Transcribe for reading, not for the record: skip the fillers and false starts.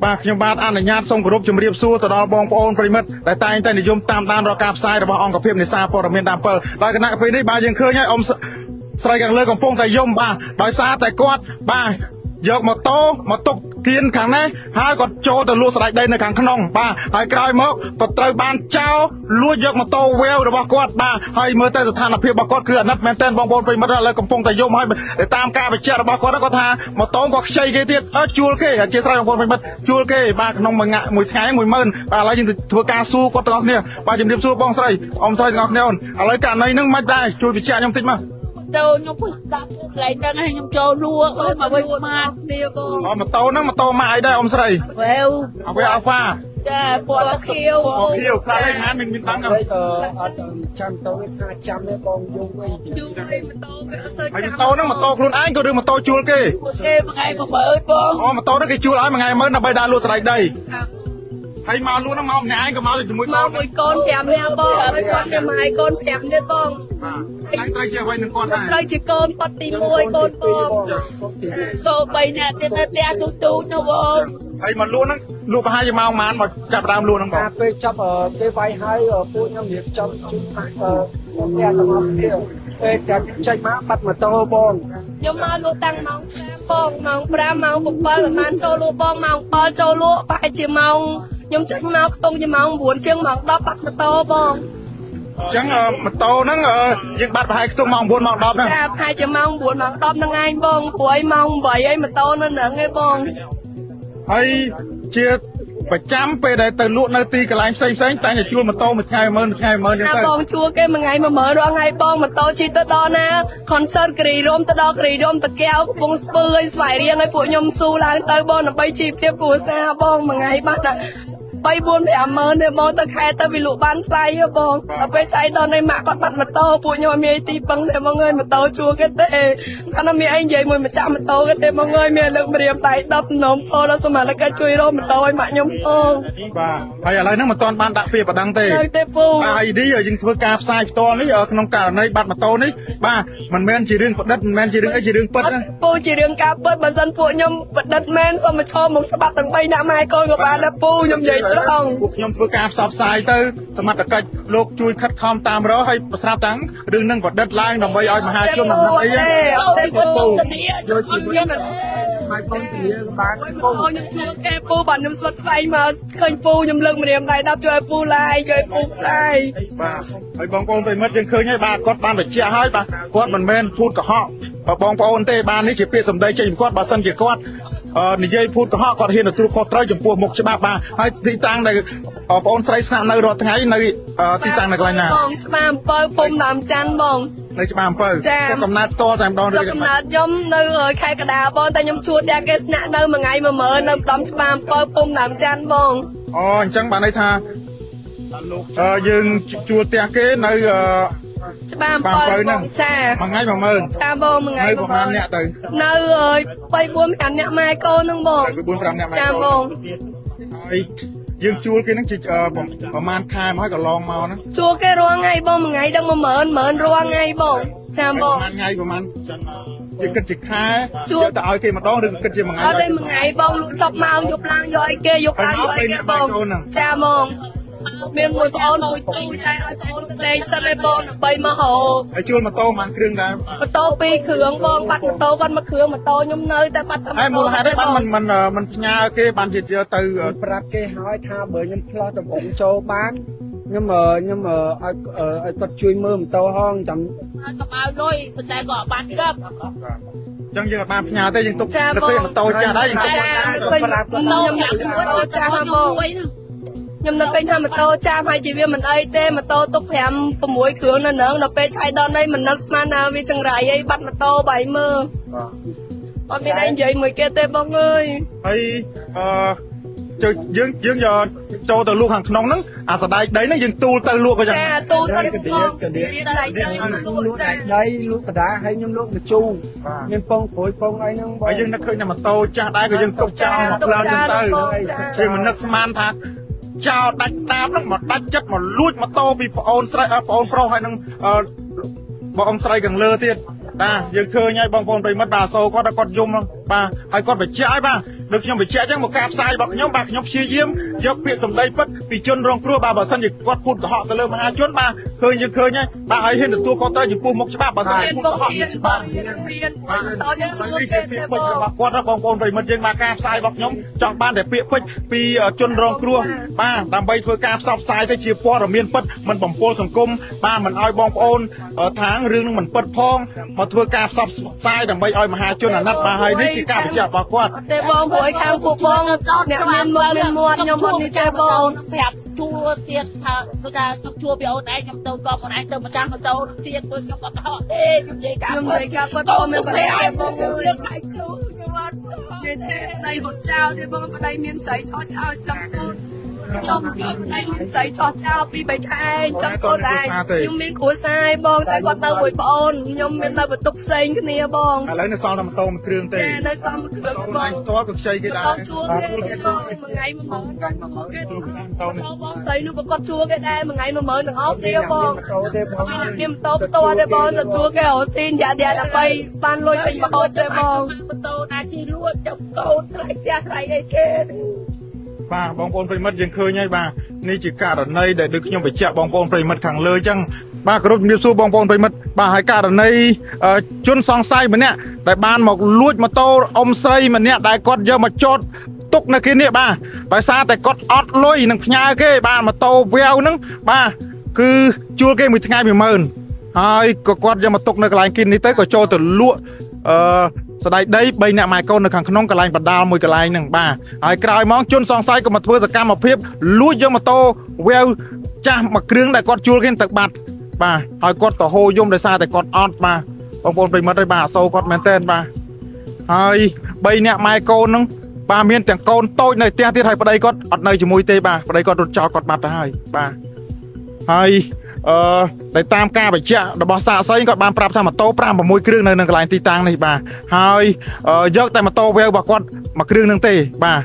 បាទខ្ញុំបាទអនុញ្ញាតសូមគោរពជំរាបសួរទៅដល់បងប្អូនប្រិមិត្តដែលតែងតែនិយមតាមដានរាល់ការផ្សាយរបស់អង្គភាពនេសាព័ត៌មានតាមពិលដោយគណៈពេលនេះបាទយើងឃើញហើយអ៊ំស្រីខាងលើកំពុងតែយំបាទដោយសារតែគាត់បាទយកម៉ូតូមកទុកគៀនខាងនេះហើយគាត់ចូលទៅលក់ស្បែកដីនៅខាងក្នុងបាទហើយក្រោយមកក៏ត្រូវបានចោលលួចយកម៉ូតូវែវរបស់គាត់បាទហើយមើលទៅស្ថានភាពរបស់គាត់គឺអាណិតមែនទែនបងប្អូនប្រិមិត្តឥឡូវកំពុងតែយំហើយតាមការបញ្ជាក់របស់គាត់គាត់ថាម៉ូតូក៏ខ្ចីគេទៀតជួលគេអធិស្ឋានបងប្អូនប្រិមិត្តជួលគេបាទក្នុងមួយថ្ងៃ 10000 បាទឥឡូវយើងធ្វើការសួរគាត់ទាំងអស់គ្នាបាទជំរាបសួរបងស្រីអ៊ំស្រីទាំងអស់គ្នាអូនឥឡូវករណីហ្នឹងមិនដែរជួយបញ្ជាក់ខ្ញុំតិចមកទៅខ្ញុំពុះដាប់កន្លែងហ្នឹងឲ្យខ្ញុំចូលលក់ឲ្យមកវិញមកគ្នាបងម៉ូតូហ្នឹងម៉ូតូម៉ាកអីដែរអ៊ំស្រីវ៉ាវអាហ្វាចាពណ៌ខៀវខៀវខ្លះហ្នឹងមានដឹងអត់ចាំទៅថាចាំទេបងយូរវិញយូរហើយម៉ូតូវាអត់សូវចាំម៉ូតូហ្នឹងម៉ូតូខ្លួនឯងក៏ឬម៉ូតូជួលគេគេមួយថ្ងៃ10000បងអូម៉ូតូហ្នឹងគេជួលឲ្យមួយថ្ងៃ10000ដើម្បីដើរលក់ស្រែកដីហើយមកលក់ហ្នឹងមកម្នាក់ឯងក៏មកជាមួយកូនមួយកូន5នាក់បងហើយគាត់គេមកឲ្យកូន5ទៀតបងបាទត្រូវជាអ្វីនឹងគាត់ដែរត្រូវជាកូនគាត់ទី1កូនបងកូន3នាក់ទៀតនៅផ្ទះទូនោះបងហើយមកលក់ហ្នឹងលក់ប្រហែលជាម៉ោងប៉ុន្មានមកចាប់ដើមលក់ហ្នឹងបងពេលចាប់គេវាយហើយពួកខ្ញុំរៀបចំជូនផ្ទះទាំងអស់គ្នាពេលស្រាប់ចេញមកបាត់ម៉ូតូបងខ្ញុំមកលក់តាំងម៉ោង5បងម៉ោង5ម៉ោង7ប្រហែលចូលលក់បងម៉ោង7ចូលលក់ប្រហែលជាម៉ោងខ្ញុំចេញមកខ្ទង់ជាម៉ោង9ជាងម៉ោង10បាត់ម៉ូតូបងអញ្ចឹងម៉ូតូហ្នឹងយើងបាត់ប្រហែលខ្ទង់ម៉ោង9ម៉ោង10ហ្នឹងចាប្រហែលជាម៉ោង9ម៉ោង10ហ្នឹងឯងបងព្រោះឯម៉ោង8ឯងម៉ូតូនៅហ្នឹងឯងបងហើយជាប្រចាំពេលដែលទៅលក់នៅទីកន្លែងផ្សេងតែតែជួលម៉ូតូមួយថ្ងៃ10000មួយថ្ងៃ10000ចឹងទៅបងជួលគេមួយថ្ងៃ10000រាល់ថ្ងៃបងម៉ូតូជិះទៅដល់ណា concert គ្រីរ៉ូមទៅដល់គ្រីរ៉ូមតាកែវកំពង់ស្ពឺឲ្យស្វាយរៀងឲ្យពួកខ្ញុំស៊ូឡើងទៅបងដើម្បីជីវភាពគ្រួសារបងមួយថ្ងៃបាត់ណា3 4 50000ទេបងទៅខែទៅវាលក់បានថ្លៃហ៎បងដល់ពេលចៃដល់នៃម៉ាក់គាត់បាត់ម៉ូតូពួកខ្ញុំអត់មានទីពឹងទេបងអើយម៉ូតូជួលគេទេគាត់អត់មានអីនិយាយមួយម្ចាស់ម៉ូតូគេទេបងអើយមានលើកម្រាមដៃ10សំណុំពោដល់សមាជិកជួយរកម៉ូតូឲ្យម៉ាក់ខ្ញុំផងបាទហើយឥឡូវហ្នឹងមិនទាន់បានដាក់ពាក្យបណ្ដឹងទេទេពូបាទហើយនេះយើងធ្វើការផ្សាយផ្ទាល់នេះក្នុងករណីបាត់ម៉ូតូនេះបាទមិនមែនជារឿងប្រឌិតមិនមែនជារឿងអីជារឿងពិតណាពូជារឿងការពិតបើសិនពួកខ្ញុំប្រឌិតមែនសូមមកឈរមកច្បាប់ទាំង3ដាក់ម៉ែកូនក៏បានដែរពូខ្ញុំនិយាយត្រង់ពួកខ្ញុំធ្វើការផ្សព្វផ្សាយទៅសមត្ថកិច្ចលោកជួយខិតខំតាមរកឲ្យស្រាប់តាំងរឿងនឹងប្រឌិតឡើងដើម្បីឲ្យមហាជនដំណឹងអីទេពូយកជីវិតមកកូនទាបានពូខ្ញុំជួលគេពូបាទខ្ញុំស្លុតស្វែងមកឃើញពូខ្ញុំលើកម្រាមដៃ10ជួយឲ្យពូឡាយជួយពូផ្សាយបាទហើយបងប្អូនប្រិមិត្តយើងឃើញហើយបាទគាត់បានបញ្ជាក់ហើយបាទគាត់មិនមែនភូតកុហកបងប្អូនទេបាននេះជាពាក្យសម្ដីចេញពីគាត់បើសិនជាគាត់និយាយភូតកុហកគាត់ហ៊ានទទួលខុសត្រូវចំពោះមុខច្បាប់បាទហើយទីតាំងដែលបងប្អូនស្រីស្នាក់នៅរាល់ថ្ងៃនៅទីតាំងនៅកន្លែងណាបងច្បារអំពៅពុំដើមច័ន្ទបងនៅច្បារអំពៅគាត់កំណើតតតែម្ដងឬកំណើតខ្ញុំនៅខេត្តកណ្ដាលបងតែខ្ញុំជួលតែគេស្នាក់នៅមួយថ្ងៃ10000នៅម្ដុំច្បារអំពៅពុំដើមច័ន្ទបងអូអញ្ចឹងបានន័យថាយើងជួលផ្ទះគេនៅច្បារអំពៅបងចាមួយថ្ងៃ10000ចាបងមួយថ្ងៃប្រហែលអ្នកទៅនៅ3 4 5អ្នកម៉ែកូនហ្នឹងបង4 5អ្នកម៉ែកូនចាបងហើយយើងជួលគេហ្នឹងជាប្រហែលខែមកហើយកន្លងមកហ្នឹងជួលគេរាល់ថ្ងៃបងមួយថ្ងៃដឹង10000រាល់ថ្ងៃបងចាបងប្រហែលថ្ងៃប្រហែលយើងគិតជាខែជួលទៅឲ្យគេម្ដងឬគិតជាមួយថ្ងៃអត់ទេមួយថ្ងៃបងលក់ចប់មកយប់ឡើងយកឲ្យគេយកឡើងយកឲ្យគេបងចាបងមានមួយប្អូនមួយទូចតែឲ្យប្អូនលេងសិនឲ្យបងដើម្បីមកហៅហើយជួលម៉ូតូបានគ្រឿងដែរម៉ូតូ2គ្រឿងបងបាត់ម៉ូតូគាត់មកគ្រឿងម៉ូតូខ្ញុំនៅតែបាត់តែហើយមូលហេតុនេះបានមិនផ្ញើគេបានជាទៅប្រាប់គេហើយថាបើខ្ញុំផ្លោះតំបងចូលបានខ្ញុំឲ្យគាត់ជួយមើលម៉ូតូហងចាំកបៅលុយប៉ុន្តែក៏អត់បានគប់ចឹងយើងអត់បានផ្ញើទេយើងទុកនៅពេលម៉ូតូចាស់ដែរយើងទុកប្រាប់ខ្ញុំម៉ូតូចាស់ហ្មងខ្ញុំនឹកឃើញថាម៉ូតូចាស់ហើយជាវាមិនអីទេម៉ូតូទុក5 6គ្រឿងនៅនឹងដល់ពេលឆៃដល់នេះមិននឹកស្មានថាវាចង្រៃអីបាត់ម៉ូតូបាយមើលអត់មានអីនិយាយមួយគេទេបងអើយហើយយើងយកចូលទៅលក់ខាងក្នុងហ្នឹងអាសដែកដីហ្នឹងយើងទូលទៅលក់ក៏យ៉ាងចាទូលទៅលក់ដៃដីលក់ដៃដីលក់កដាហើយខ្ញុំលក់មជូរមានពងក្រួយពងអីហ្នឹងហើយយើងនឹកឃើញថាម៉ូតូចាស់ដែរក៏យើងទុកចោលមកផ្លើចឹងទៅវាមិននឹកស្មានថាចោលដាច់តាមហ្នឹងមកដាច់ចិត្តមកលួចម៉ូតូពីប្អូនស្រីប្អូនប្រុសហើយនឹងបងស្រីខាងលើទៀតបាទយើងឃើញហើយបងប្អូនប្រិមិត្តបាទសូគាត់គាត់យំបាទហើយគាត់បញ្ជាក់ហើយបាទ ដូចខ្ញុំបញ្ជាក់ចឹងមកការផ្សាយរបស់ខ្ញុំបាទខ្ញុំព្យាយាមយកពាក្យសម្ដីពិតពីជនរងគ្រោះបាទបើសិនជាគាត់พูดកុហកទៅលើមហាជនបាទឃើញយើងឃើញហើយបាទហើយហ៊ានទទួលខុសត្រូវចំពោះមុខច្បាប់បើសិនជាพูดកុហកមានច្បាប់តើយើងជួយគេទេបងគាត់បងប្អូនប្រិមិត្តយើងបាទការផ្សាយរបស់ខ្ញុំចង់បានតែពាក្យពេចន៍ពីជនរងគ្រោះបាទដើម្បីធ្វើការផ្សព្វផ្សាយទៅជាព័ត៌មានពិតមិនបំពុលសង្គមបាទមិនឲ្យបងប្អូនថាងរឿងនឹងមិនពិតផងមកធ្វើការផ្សព្វផ្សាយដើម្បីឲ្យមហាជនអាណិតបាទហើយនេះគឺការបញ្ជាក់របស់គាត់ទេបងព្រោះឲ្យខាងពួកបងអ្នកមានមុខមានមាត់ខ្ញុំអត់នេះទេបងប្រាប់ជួទៀតថាព្រោះថាជួពីអូនឯងខ្ញុំទៅកប់អូនឯងទៅម្ចាស់ម៉ូតូទៀតព្រោះខ្ញុំអត់កុហកទេខ្ញុំនិយាយការពិតបងមានប្រហែលបងខ្ញុំរៀបដៃគ្រូខ្ញុំអត់និយាយទេដៃហត់ចោលទេបងប្តីមានស្រីឆោតចោលចាំកូនខ្ញុំតែមានស្រីឆោតចោលពី3ខែចាំកូនដែរខ្ញុំមានគ្រួសារបងតែគាត់ទៅមួយប្អូនខ្ញុំមាននៅបន្ទប់ផ្សេងគ្នាបងឥឡូវនៅសល់តែម៉ូតូមួយគ្រឿងទេនៅសល់មួយគ្រឿងបងផ្ទាល់ក៏ខ្ចីគេដែរជួគេបងមួយថ្ងៃ10000គេបងស្រីនោះក៏គាត់ជួគេដែរមួយថ្ងៃ10000ទាំងអស់គ្នាបងមានម៉ូតូផ្ទាល់ទេបងទៅជួគេអូស៊ីនយ៉ាដើម្បីបានលុយពេញមកហូតទេបងម៉ូតូណាជិះលួចចាប់កូនត្រៃផ្ទះត្រៃអីគេបាទបងប្អូនប្រិមិត្តយើងឃើញហើយបាទនេះជាករណីដែលដូចខ្ញុំបញ្ជាក់បងប្អូនប្រិមិត្តខាងលើអញ្ចឹងបាទគោរពជំរាបសួរបងប្អូនប្រិមិត្តបាទហើយករណីជនសង្ស័យម្នាក់ដែលបានមកលួចម៉ូតូអ៊ំស្រីម្នាក់ដែលគាត់យកមកចតទុកនៅគេនេះបាទដោយសារតែគាត់អត់លុយនឹងផ្ញើគេបាទម៉ូតូវាវហ្នឹងបាទគឺជួលគេមួយថ្ងៃ10000ហើយក៏គាត់យកមកទុកនៅកន្លែងគិននេះទៅក៏ចូលទៅលក់ស្ដាយដី3អ្នកម៉ែកូននៅខាងក្នុងកន្លែងបណ្ដាលមួយកន្លែងហ្នឹងបាទហើយក្រោយមកជនសង្ស័យក៏មកធ្វើសកម្មភាពលួចយកម៉ូតូវាវចាស់មួយគ្រឿងដែលគាត់ជួលគេទៅបាត់បាទហើយគាត់ទៅហូរយំដោយសារតែគាត់អត់បាទបងប្អូនប្រិមិត្តហើយបាទអសូរគាត់មែនតើបាទហើយ3អ្នកម៉ែកូនហ្នឹងបាទមានទាំងកូនតូចនៅផ្ទះទៀតហើយប្តីគាត់អត់នៅជាមួយទេបាទប្តីគាត់រត់ចោលគាត់បាត់ទៅហើយបាទហើយតែតាមការបញ្ជាក់របស់សាកសីគាត់បានប្រាប់ថាម៉ូតូ5-6គ្រឿងនៅកន្លែងទីតាំងនេះបាទហើយយកតែម៉ូតូវែវរបស់គាត់មួយគ្រឿងនឹងទេបាទ